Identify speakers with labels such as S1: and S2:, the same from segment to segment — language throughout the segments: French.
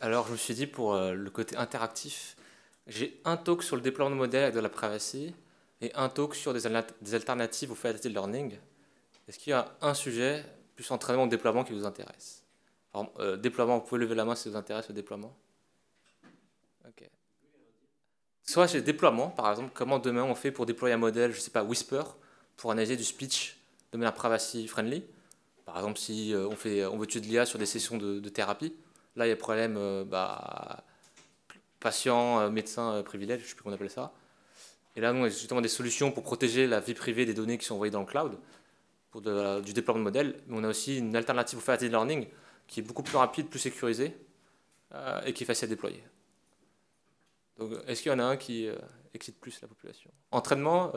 S1: Alors je me suis dit pour le côté interactif, j'ai un talk sur le déploiement de modèles avec de la privacy et un talk sur des alternatives au facultative learning. Est-ce qu'il y a un sujet, plus entraînement ou déploiement, qui vous intéresse? Déploiement, vous pouvez lever la main si ça vous intéresse le déploiement. Ok. Soit j'ai déploiement, par exemple, comment demain on fait pour déployer un modèle, je ne sais pas, Whisper, pour analyser du speech de manière privacy friendly. Par exemple, si on veut tuer de l'IA sur des sessions de thérapie, là il y a problème patient, médecin privilège, je ne sais plus comment on appelle ça. Et là, nous, on a justement des solutions pour protéger la vie privée des données qui sont envoyées dans le cloud, pour du déploiement de modèles. Mais on a aussi une alternative au facultative learning qui est beaucoup plus rapide, plus sécurisée et qui est facile à déployer. Donc, est-ce qu'il y en a un qui excite plus la population? Entraînement,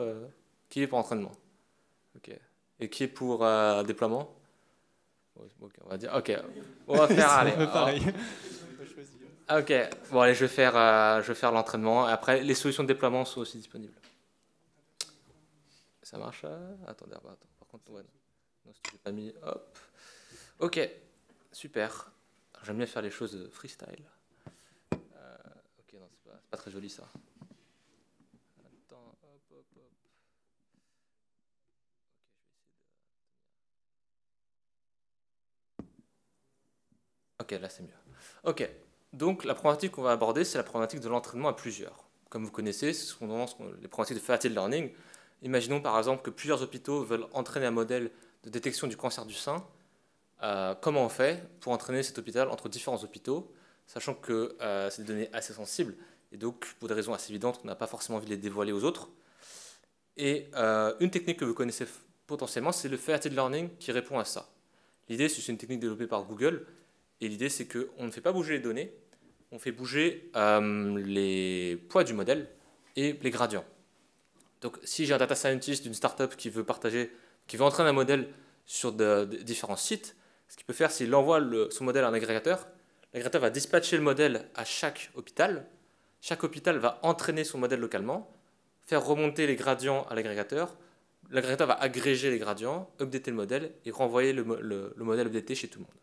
S1: qui est pour entraînement? Ok. Et qui est pour déploiement? Ok, on va dire. Ok, on va faire.
S2: C'est
S1: Allez.
S2: un peu pareil.
S1: Ok, bon, allez, je vais faire l'entraînement. Après, les solutions de déploiement sont aussi disponibles. Ça marche? Attendez, attends. Par contre, ouais, non, si tu l'as pas mis, hop. Ok, super. J'aime bien faire les choses freestyle. Ok, non, c'est pas très joli ça. Attends, hop, hop, hop. Ok, là c'est mieux. Ok, donc la problématique qu'on va aborder, c'est la problématique de l'entraînement à plusieurs. Comme vous connaissez, ce sont les problématiques de facultative learning. Imaginons par exemple que plusieurs hôpitaux veulent entraîner un modèle de détection du cancer du sein. Comment on fait pour entraîner cet hôpital entre différents hôpitaux, sachant que c'est des données assez sensibles, et donc pour des raisons assez évidentes, on n'a pas forcément envie de les dévoiler aux autres. Et une technique que vous connaissez potentiellement, c'est le facultative learning qui répond à ça. L'idée, c'est une technique développée par Google, et l'idée, c'est qu'on ne fait pas bouger les données, on fait bouger les poids du modèle et les gradients. Donc, si j'ai un data scientist d'une startup qui veut entraîner un modèle sur différents sites, ce qu'il peut faire, c'est qu'il envoie son modèle à un agrégateur. L'agrégateur va dispatcher le modèle à chaque hôpital. Chaque hôpital va entraîner son modèle localement, faire remonter les gradients à l'agrégateur. L'agrégateur va agréger les gradients, updater le modèle et renvoyer le modèle updaté chez tout le monde.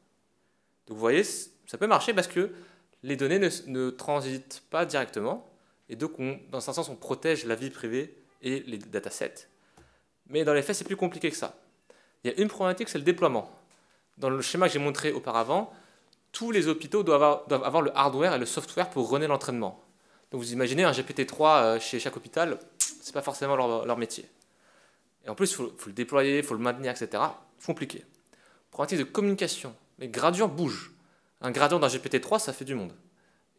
S1: Donc vous voyez, ça peut marcher parce que les données ne transitent pas directement. Et donc, dans un sens, on protège la vie privée et les datasets. Mais dans les faits, c'est plus compliqué que ça. Il y a une problématique, c'est le déploiement. Dans le schéma que j'ai montré auparavant, tous les hôpitaux doivent avoir le hardware et le software pour runner l'entraînement. Donc vous imaginez un GPT-3 chez chaque hôpital, c'est pas forcément leur métier. Et en plus, il faut le déployer, il faut le maintenir, etc. C'est compliqué. Problématique de communication. Les gradients bougent. Un gradient d'un GPT-3, ça fait du monde.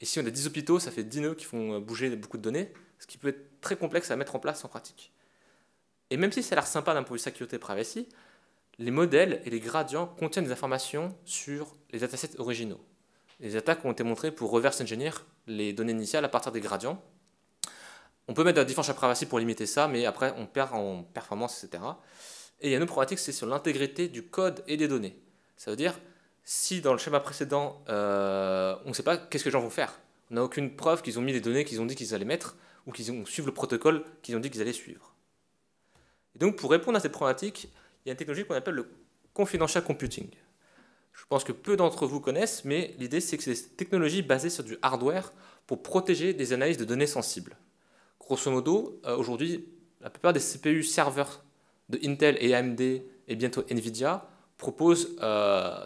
S1: Et si on a 10 hôpitaux, ça fait 10 nœuds qui font bouger beaucoup de données, ce qui peut être très complexe à mettre en place en pratique. Et même si ça a l'air sympa d'un point de vue sécurité et privacy, les modèles et les gradients contiennent des informations sur les datasets originaux. Les attaques ont été montrées pour reverse engineer les données initiales à partir des gradients. On peut mettre de la différence à privacy pour limiter ça, mais après on perd en performance, etc. Et il y a une autre problématique, c'est sur l'intégrité du code et des données. Ça veut dire, si dans le schéma précédent, on ne sait pas qu'est-ce que les gens vont faire, on n'a aucune preuve qu'ils ont mis les données qu'ils ont dit qu'ils allaient mettre, ou qu'ils ont suivi le protocole qu'ils ont dit qu'ils allaient suivre. Et donc pour répondre à cette problématique, il y a une technologie qu'on appelle le confidential computing. Je pense que peu d'entre vous connaissent, mais l'idée c'est que c'est une technologie basée sur du hardware pour protéger des analyses de données sensibles. Grosso modo, aujourd'hui, la plupart des CPU serveurs de Intel et AMD et bientôt Nvidia proposent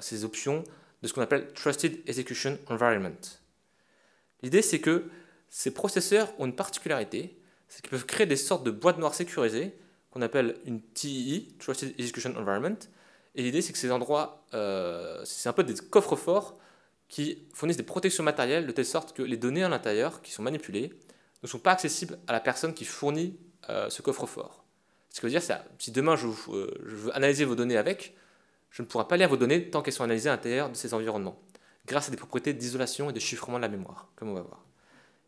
S1: ces options de ce qu'on appelle Trusted Execution Environment. L'idée c'est que ces processeurs ont une particularité, c'est qu'ils peuvent créer des sortes de boîtes noires sécurisées qu'on appelle une TEE, Trusted Execution Environment. Et l'idée, c'est que ces endroits, c'est un peu des coffres-forts qui fournissent des protections matérielles de telle sorte que les données à l'intérieur qui sont manipulées ne sont pas accessibles à la personne qui fournit ce coffre-fort. Ce qui veut dire, si demain je veux analyser vos données avec, je ne pourrai pas lire vos données tant qu'elles sont analysées à l'intérieur de ces environnements, grâce à des propriétés d'isolation et de chiffrement de la mémoire, comme on va voir.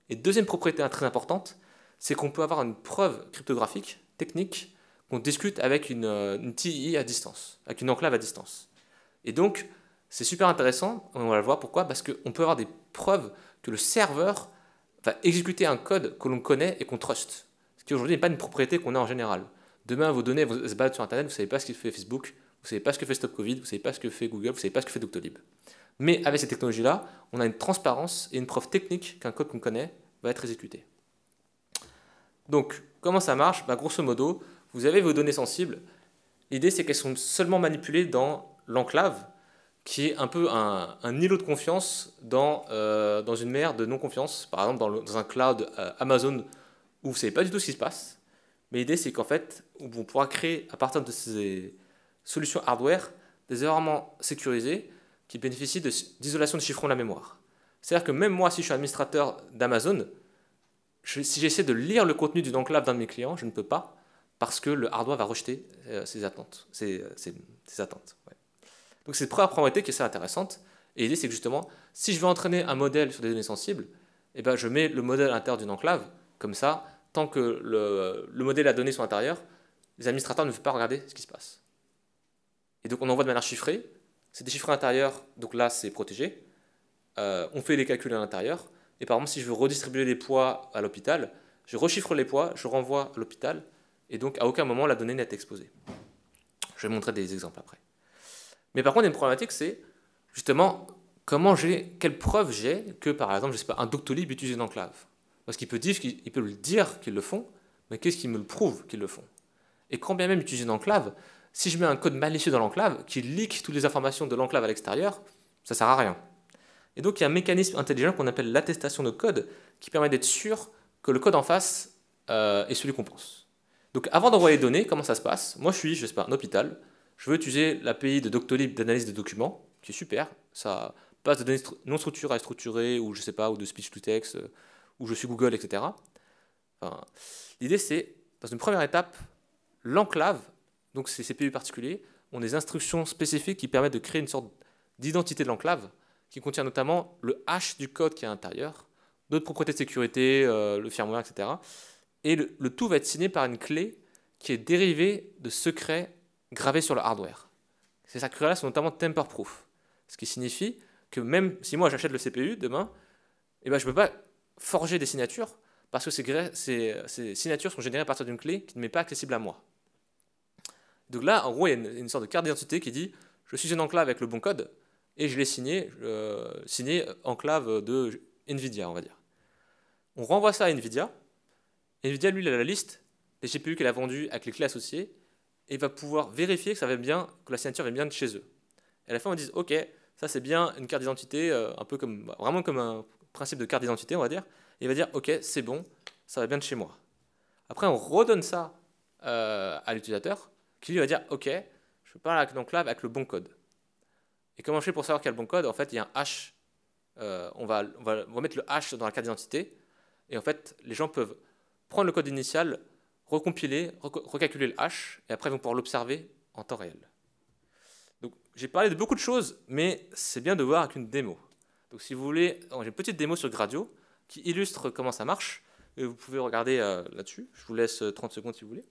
S1: Et deuxième propriété très importante, c'est qu'on peut avoir une preuve cryptographique, technique, qu'on discute avec une TEE à distance, avec une enclave à distance. Et donc, c'est super intéressant, on va le voir pourquoi, parce qu'on peut avoir des preuves que le serveur va exécuter un code que l'on connaît et qu'on trust. Ce qui aujourd'hui n'est pas une propriété qu'on a en général. Demain, vos données se baladent sur Internet, vous ne savez pas ce que fait Facebook, vous ne savez pas ce que fait Stop Covid, vous ne savez pas ce que fait Google, vous ne savez pas ce que fait Doctolib. Mais avec ces technologies-là, on a une transparence et une preuve technique qu'un code qu'on connaît va être exécuté. Donc, comment ça marche? Bah, grosso modo, vous avez vos données sensibles. L'idée, c'est qu'elles sont seulement manipulées dans l'enclave, qui est un peu un îlot de confiance dans une mer de non-confiance. Par exemple, dans un cloud Amazon, où vous ne savez pas du tout ce qui se passe. Mais l'idée, c'est qu'en fait, on pourra créer, à partir de ces solutions hardware, des environnements sécurisés qui bénéficient d'isolation de chiffrons de la mémoire. C'est-à-dire que même moi, si je suis administrateur d'Amazon, si j'essaie de lire le contenu d'une enclave d'un de mes clients, je ne peux pas, parce que le hardware va rejeter ses attentes. Ouais. Donc c'est une première probabilité qui est assez intéressante. Et l'idée, c'est que justement, si je veux entraîner un modèle sur des données sensibles, eh ben, je mets le modèle à l'intérieur d'une enclave. Comme ça, tant que le modèle et la donnée sont à l'intérieur, les administrateurs ne peuvent pas regarder ce qui se passe. Et donc on envoie de manière chiffrée. C'est des chiffres à l'intérieur, donc là c'est protégé. On fait les calculs à l'intérieur. Et par exemple, si je veux redistribuer les poids à l'hôpital, je rechiffre les poids, je renvoie à l'hôpital, et donc à aucun moment la donnée n'est exposée. Je vais montrer des exemples après. Mais par contre, il y a une problématique, c'est justement quelle preuve j'ai que, par exemple, je sais pas, un Doctolib utilise une enclave. Parce qu'il peut le dire qu'ils le font, mais qu'est-ce qui me le prouve qu'ils le font? Et quand bien même utilise une enclave, si je mets un code malicieux dans l'enclave, qui leak toutes les informations de l'enclave à l'extérieur, ça ne sert à rien. Et donc il y a un mécanisme intelligent qu'on appelle l'attestation de code, qui permet d'être sûr que le code en face est celui qu'on pense. Donc avant d'envoyer les données, comment ça se passe? Moi je sais pas, un hôpital, je veux utiliser l'API de Doctolib d'analyse des documents, qui est super, ça passe de données non structurées à structurées, ou je sais pas, ou de speech to text, ou je suis Google, etc. Enfin, l'idée c'est, dans une première étape, l'enclave, donc ces CPU particuliers, ont des instructions spécifiques qui permettent de créer une sorte d'identité de l'enclave, qui contient notamment le hash du code qui est à l'intérieur, d'autres propriétés de sécurité, le firmware, etc. Et le tout va être signé par une clé qui est dérivée de secrets gravés sur le hardware. Ces secrets-là sont notamment tamper-proof, ce qui signifie que même si moi j'achète le CPU demain, eh ben, je ne peux pas forger des signatures parce que ces signatures sont générées à partir d'une clé qui ne m'est pas accessible à moi. Donc là, en gros, il y a une sorte de carte d'identité qui dit « je suis une enclave avec le bon code » et je l'ai signé enclave de NVIDIA, on va dire. On renvoie ça à NVIDIA. NVIDIA, lui, il a la liste des GPU qu'elle a vendus avec les clés associées et va pouvoir vérifier que la signature vient bien de chez eux. Et à la fin, on dit « ok, ça c'est bien une carte d'identité, un peu vraiment comme un principe de carte d'identité, on va dire. » Et il va dire « ok, c'est bon, ça va bien de chez moi. » Après, on redonne ça à l'utilisateur qui lui va dire « ok, je parle avec l'enclave avec le bon code. » Et comment je fais pour savoir qu'il y a le bon code? En fait, il y a un hash. On va mettre le hash dans la carte d'identité. Et en fait, les gens peuvent prendre le code initial, recompiler, recalculer le hash, et après, ils vont pouvoir l'observer en temps réel. Donc, j'ai parlé de beaucoup de choses, mais c'est bien de voir avec une démo. Donc, si vous voulez, j'ai une petite démo sur Gradio qui illustre comment ça marche. Et vous pouvez regarder là-dessus. Je vous laisse 30 secondes si vous voulez.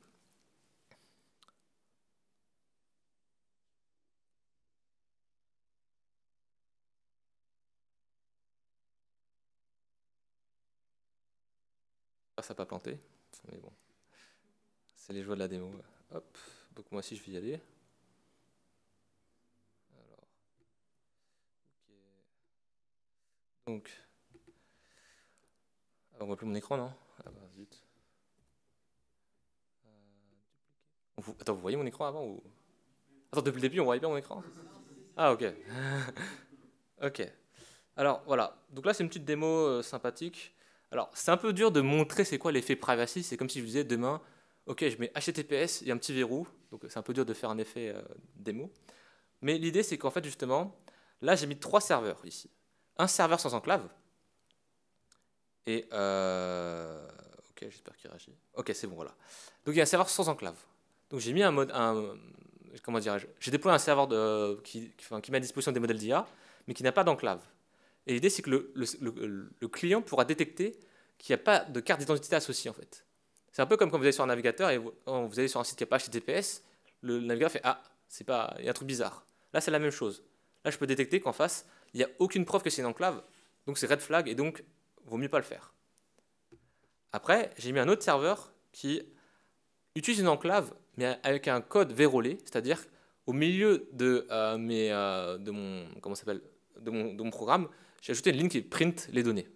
S1: Ça n'a pas planté, mais bon, c'est les joies de la démo. Hop, donc moi aussi je vais y aller. Alors, ok. Donc, on voit plus mon écran, non? Ah bah zut. Attends, vous voyez mon écran avant ou... Attends, depuis le début, on voyait bien mon écran? Ah ok. Ok. Alors voilà, donc là c'est une petite démo sympathique. Alors c'est un peu dur de montrer c'est quoi l'effet privacy, c'est comme si je vous disais demain, ok je mets HTTPS, il y a un petit verrou, donc c'est un peu dur de faire un effet démo. Mais l'idée c'est qu'en fait justement, là j'ai mis 3 serveurs ici. Un serveur sans enclave, et ok j'espère qu'il réagit. Ok c'est bon voilà. Donc il y a un serveur sans enclave. Donc j'ai mis comment dirais-je, j'ai déployé un serveur qui met à disposition des modèles d'IA, mais qui n'a pas d'enclave. Et l'idée, c'est que le client pourra détecter qu'il n'y a pas de carte d'identité associée, en fait. C'est un peu comme quand vous allez sur un navigateur et vous allez sur un site qui n'a pas HTTPS, le navigateur fait « Ah, il y a un truc bizarre ». Là, c'est la même chose. Là, je peux détecter qu'en face, il n'y a aucune preuve que c'est une enclave, donc c'est red flag, et donc, il vaut mieux pas le faire. Après, j'ai mis un autre serveur qui utilise une enclave, mais avec un code vérolé, c'est-à-dire au milieu de mon... Comment ça s'appelle de mon programme, j'ai ajouté une ligne qui print les données.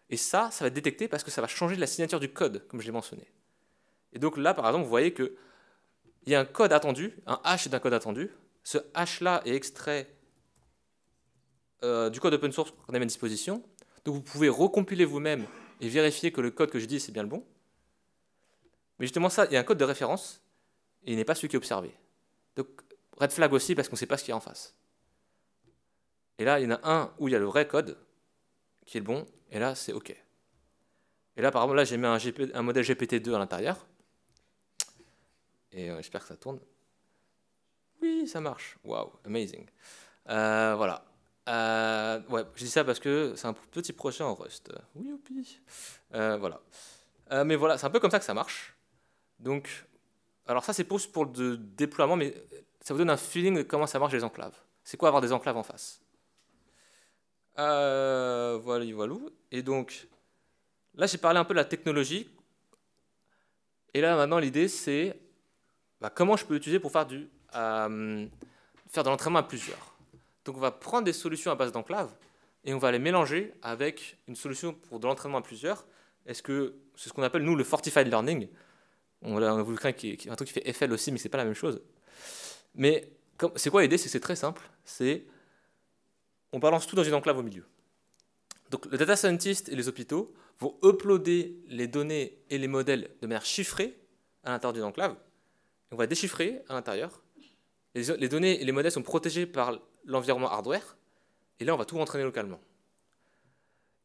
S1: Et ça va être détecté parce que ça va changer la signature du code, comme je l'ai mentionné. Et donc là, par exemple, vous voyez qu'il y a un code attendu, un hash d'un code attendu. Ce hash-là est extrait du code open source qu'on a mis à disposition. Donc vous pouvez recompiler vous-même et vérifier que le code que je dis, c'est bien le bon. Mais justement, ça, il y a un code de référence et il n'est pas celui qui est observé. Donc, red flag aussi parce qu'on ne sait pas ce qu'il y a en face. Et là, il y en a un où il y a le vrai code qui est le bon, et là, c'est OK. Et là, par exemple, là, j'ai mis un modèle GPT-2 à l'intérieur. Et j'espère que ça tourne. Oui, ça marche. Wow, amazing. Voilà. Ouais, je dis ça parce que c'est un petit projet en Rust. Oui, youpi. Voilà. Mais voilà, c'est un peu comme ça que ça marche. Donc, alors ça, c'est pour le déploiement, mais ça vous donne un feeling de comment ça marche les enclaves. C'est quoi avoir des enclaves en face? Voilà, voilà. Et donc, là, j'ai parlé un peu de la technologie. Et là, maintenant, l'idée, c'est comment je peux l'utiliser pour faire de l'entraînement à plusieurs. Donc, on va prendre des solutions à base d'enclaves et on va les mélanger avec une solution pour de l'entraînement à plusieurs. Est-ce que c'est ce qu'on appelle, nous, le Fortified Learning? On a voulu créer un truc qui fait FL aussi, mais c'est pas la même chose. Mais c'est quoi l'idée? C'est très simple. On balance tout dans une enclave au milieu. Donc le data scientist et les hôpitaux vont uploader les données et les modèles de manière chiffrée à l'intérieur d'une enclave. On va déchiffrer à l'intérieur. Les données et les modèles sont protégés par l'environnement hardware. Et là, on va tout entraîner localement.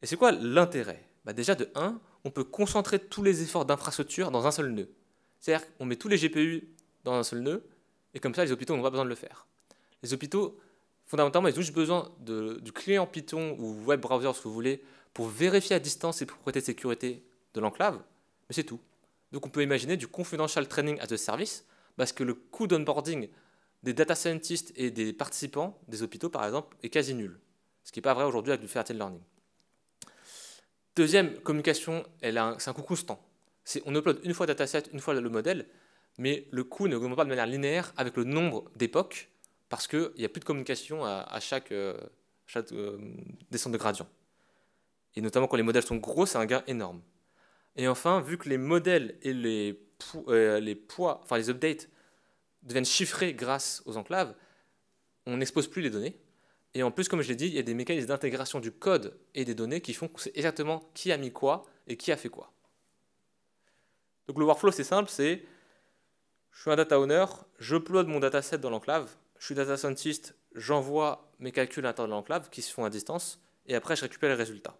S1: Et c'est quoi l'intérêt? Déjà, de 1, on peut concentrer tous les efforts d'infrastructure dans un seul nœud. C'est-à-dire qu'on met tous les GPU dans un seul nœud, et comme ça, les hôpitaux n'ont pas besoin de le faire. Les hôpitaux, fondamentalement, ils ont juste besoin du client Python ou web browser, ce que vous voulez, pour vérifier à distance les propriétés de sécurité de l'enclave, mais c'est tout. Donc on peut imaginer du confidential training as a service, parce que le coût d'onboarding des data scientists et des participants des hôpitaux, par exemple, est quasi nul. Ce qui n'est pas vrai aujourd'hui avec du federated learning. Deuxième communication, c'est un coût constant. On upload une fois le dataset, une fois le modèle, mais le coût ne augmente pas de manière linéaire avec le nombre d'époques, parce qu'il n'y a plus de communication à chaque descente de gradient. Et notamment quand les modèles sont gros, c'est un gain énorme. Et enfin, vu que les modèles et les poids, enfin les updates, deviennent chiffrés grâce aux enclaves, on n'expose plus les données. Et en plus, comme je l'ai dit, il y a des mécanismes d'intégration du code et des données qui font qu'on sait exactement qui a mis quoi et qui a fait quoi. Donc le workflow, c'est simple, je suis un data owner, je upload mon dataset dans l'enclave, je suis data scientist, j'envoie mes calculs à l'intérieur de l'enclave qui se font à distance, et après je récupère les résultats.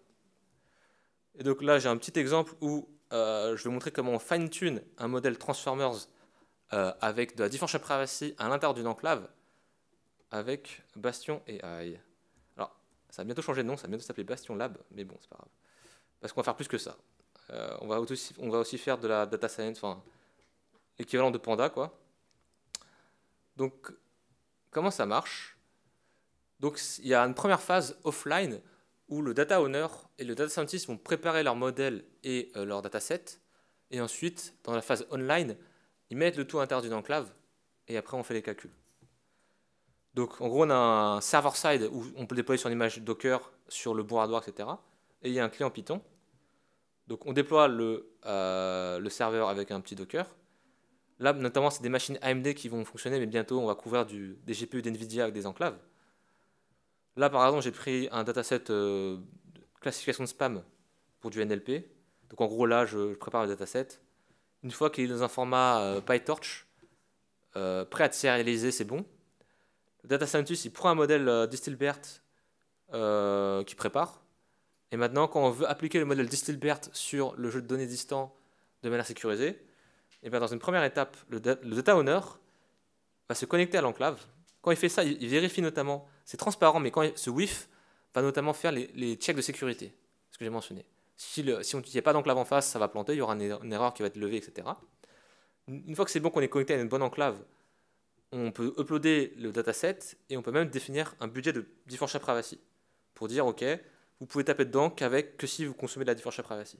S1: Et donc là, j'ai un petit exemple où je vais montrer comment on fine-tune un modèle Transformers avec de la differential privacy à l'intérieur d'une enclave avec Bastion AI. Alors, ça va bientôt changer de nom, ça va bientôt s'appeler Bastion Lab, mais bon, c'est pas grave. Parce qu'on va faire plus que ça. On va aussi faire de la data science, enfin, l'équivalent de Panda, quoi. Donc, comment ça marche? Donc, il y a une première phase offline où le data owner et le data scientist vont préparer leur modèle et leur dataset. Et ensuite, dans la phase online, ils mettent le tout à l'intérieur d'une enclave et après, on fait les calculs. Donc, en gros, on a un server-side où on peut déployer sur une image Docker, sur le bon hardware, etc. Et il y a un client Python. Donc, on déploie le serveur avec un petit Docker. Là, notamment, c'est des machines AMD qui vont fonctionner, mais bientôt, on va couvrir des GPU d'NVIDIA avec des enclaves. Là, par exemple, j'ai pris un dataset de classification de spam pour du NLP. Donc, en gros, là, je prépare le dataset. Une fois qu'il est dans un format PyTorch, prêt à être sérialisé, c'est bon. Le data scientist, il prend un modèle Distilbert qu'il prépare. Et maintenant, quand on veut appliquer le modèle Distilbert sur le jeu de données distant de manière sécurisée, et bien dans une première étape, le data owner va se connecter à l'enclave. Quand il fait ça, il vérifie notamment, c'est transparent, mais quand ce WIF va notamment faire les checks de sécurité, ce que j'ai mentionné. Si il n'y a pas d'enclave en face, ça va planter, il y aura une erreur qui va être levée, etc. Une fois que c'est bon, qu'on est connecté à une bonne enclave, on peut uploader le dataset et on peut même définir un budget de differential privacy pour dire, OK, vous pouvez taper dedans que si vous consommez de la differential privacy.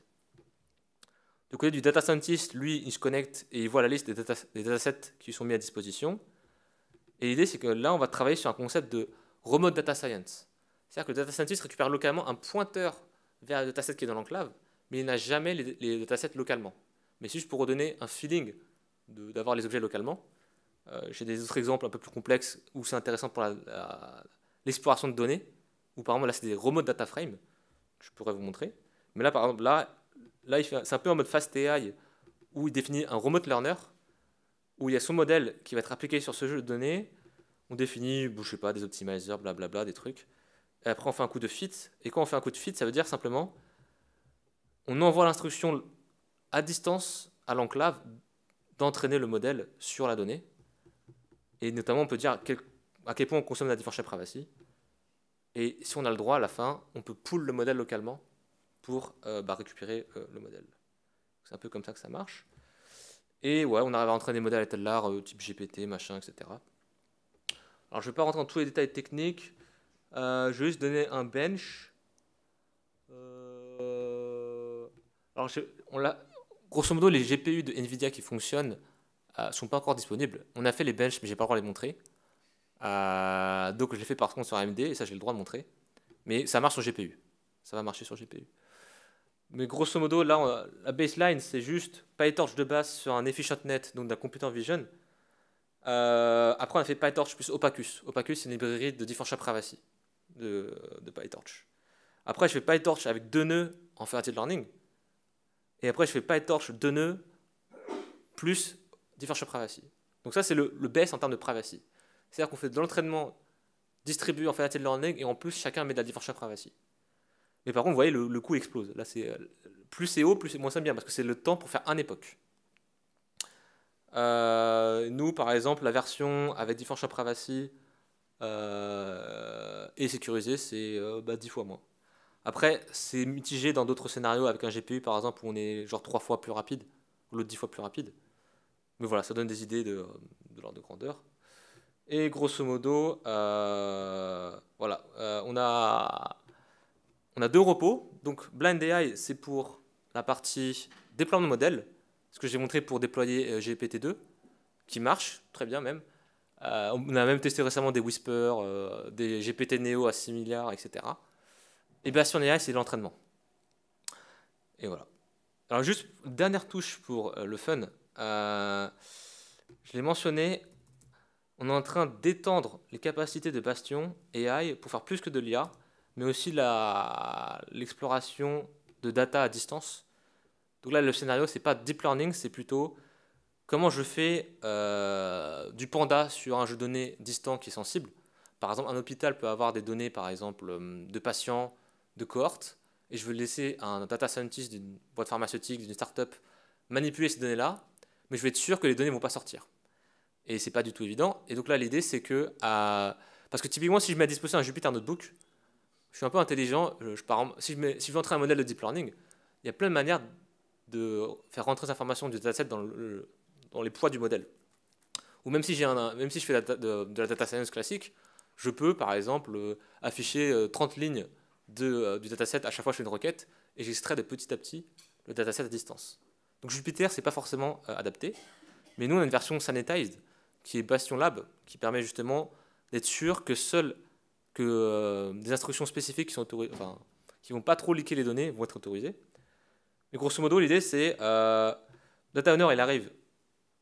S1: Du côté du data scientist, lui, il se connecte et il voit la liste des datasets qui sont mis à disposition. Et l'idée, c'est que là, on va travailler sur un concept de remote data science. C'est-à-dire que le data scientist récupère localement un pointeur vers le dataset qui est dans l'enclave, mais il n'a jamais les datasets localement. Mais si juste pour redonner un feeling d'avoir les objets localement, j'ai des autres exemples un peu plus complexes où c'est intéressant pour l'exploration de données, où par exemple là c'est des remote data frames, je pourrais vous montrer. Mais là par exemple, c'est un peu en mode fast AI, où il définit un remote learner, où il y a son modèle qui va être appliqué sur ce jeu de données. On définit, je sais pas, des optimizers, blablabla, des trucs. Et après, on fait un coup de fit. Et quand on fait un coup de fit, ça veut dire simplement, on envoie l'instruction à distance à l'enclave d'entraîner le modèle sur la donnée. Et notamment, on peut dire à quel point on consomme la differential privacy. Et si on a le droit, à la fin, on peut pull le modèle localement pour récupérer le modèle. C'est un peu comme ça que ça marche. Et ouais, on arrive à entraîner des modèles à tel l'art, type GPT, machin, etc. Alors, je ne vais pas rentrer dans tous les détails techniques. Je vais juste donner un bench. Alors, grosso modo, les GPU de NVIDIA qui fonctionnent ne sont pas encore disponibles. On a fait les benches, mais j'ai pas le droit de les montrer. Donc, je l'ai fait par contre sur AMD, et ça, j'ai le droit de montrer. Mais ça marche sur GPU. Ça va marcher sur GPU. Mais grosso modo, là, la baseline, c'est juste PyTorch de base sur un EfficientNet, donc d'un computer vision. Après, on a fait PyTorch plus Opacus. Opacus, c'est une librairie de differential privacy de PyTorch. Après, je fais PyTorch avec 2 nœuds en federated learning. Et après, je fais PyTorch 2 nœuds plus differential privacy. Donc ça, c'est le base en termes de privacy. C'est-à-dire qu'on fait de l'entraînement distribué en federated learning et en plus, chacun met de la differential privacy. Mais par contre, vous voyez, le coût explose. Là, plus c'est haut, plus c'est moins ça bien, parce que c'est le temps pour faire un époque. Nous, par exemple, la version avec differential privacy et sécurisée, c'est 10 fois moins. Après, c'est mitigé dans d'autres scénarios avec un GPU, par exemple, où on est genre 3 fois plus rapide, ou l'autre 10 fois plus rapide. Mais voilà, ça donne des idées de l'ordre de grandeur. Et grosso modo, voilà, on a 2 repos. Donc, BlindAI, c'est pour la partie déploiement de modèle, ce que j'ai montré pour déployer GPT-2, qui marche très bien même. On a même testé récemment des Whisper, des GPT Neo à 6 milliards, etc. Et Bastion AI, c'est l'entraînement. Et voilà. Alors juste, dernière touche pour le fun. Je l'ai mentionné, on est en train d'étendre les capacités de Bastion AI pour faire plus que de l'IA, mais aussi l'exploration de data à distance. Donc là, le scénario, c'est pas deep learning, c'est plutôt comment je fais du panda sur un jeu de données distant qui est sensible. Par exemple, un hôpital peut avoir des données, par exemple, de patients, de cohortes, et je veux laisser un data scientist d'une boîte pharmaceutique, d'une startup, manipuler ces données-là, mais je vais être sûr que les données ne vont pas sortir. Et c'est pas du tout évident. Et donc là, l'idée, c'est que... parce que typiquement, si je mets à disposition un Jupyter Notebook, je suis un peu intelligent, si je veux entrer un modèle de deep learning, il y a plein de manières de faire rentrer ces informations du dataset dans les poids du modèle. Ou même si je fais de la data science classique, je peux par exemple afficher 30 lignes du dataset à chaque fois que je fais une requête et j'extrais de petit à petit le dataset à distance. Donc Jupyter, c'est pas forcément adapté, mais nous on a une version sanitized qui est Bastion Lab qui permet justement d'être sûr que des instructions spécifiques qui vont pas trop leaker les données vont être autorisées. Mais grosso modo, l'idée c'est Data Owner, il arrive,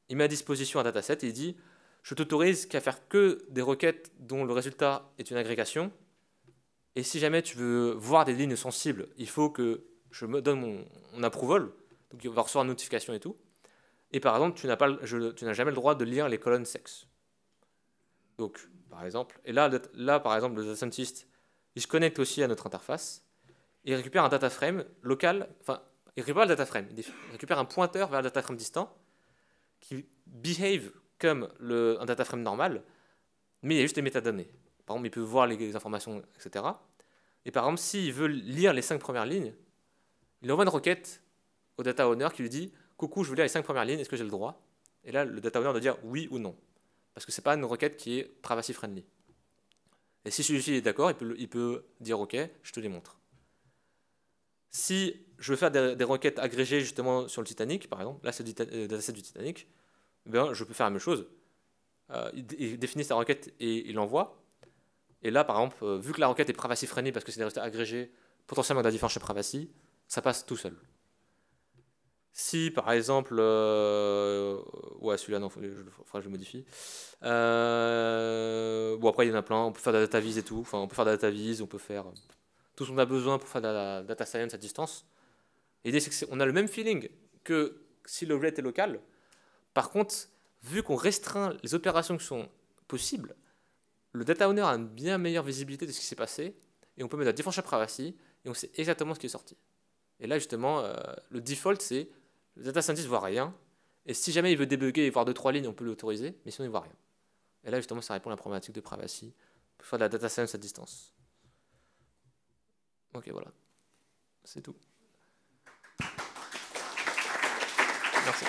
S1: il met à disposition un dataset et il dit je t'autorise qu'à faire que des requêtes dont le résultat est une agrégation. Et si jamais tu veux voir des lignes sensibles, il faut que je me donne mon approval. Donc il va recevoir une notification et tout. Et par exemple, tu n'as jamais le droit de lire les colonnes sexes. Donc, par exemple, et là par exemple, le data scientist, il se connecte aussi à notre interface et il récupère un data frame local. Enfin, il récupère le data frame. Il récupère un pointeur vers le data frame distant qui behave comme un data frame normal, mais il y a juste les métadonnées. Par exemple, il peut voir les informations, etc. Et par exemple, s'il veut lire les 5 premières lignes, il envoie une requête au data owner qui lui dit « Coucou, je veux lire les 5 premières lignes, est-ce que j'ai le droit ?» Et là, le data owner doit dire oui ou non. Parce que ce n'est pas une requête qui est privacy friendly. Et si celui-ci est d'accord, il peut dire « Ok, je te les montre ». Si je veux faire des requêtes agrégées justement sur le Titanic, par exemple, là c'est le dataset du Titanic, je peux faire la même chose. Il définit sa requête et il l'envoie. Et là, par exemple, vu que la requête est privacy friendly parce que c'est des résultats agrégés, potentiellement avec la différence chez privacy, ça passe tout seul. Si par exemple, ouais, celui-là, non, faudrait que je le modifie. Bon, après, il y en a plein. On peut faire de la data viz et tout. Enfin, on peut faire de la data viz, on peut faire tout ce qu'on a besoin pour faire de la data science à distance. L'idée, c'est qu'on a le même feeling que si le rate est local. Par contre, vu qu'on restreint les opérations qui sont possibles, le data owner a une bien meilleure visibilité de ce qui s'est passé et on peut mettre la differential privacy et on sait exactement ce qui est sorti. Et là, justement, le default, c'est le data scientist ne voit rien. Et si jamais il veut débugger et voir 2-3 lignes, on peut l'autoriser, mais sinon il ne voit rien. Et là, justement, ça répond à la problématique de privacy pour faire de la data science à distance. Ok, voilà. C'est tout. Merci.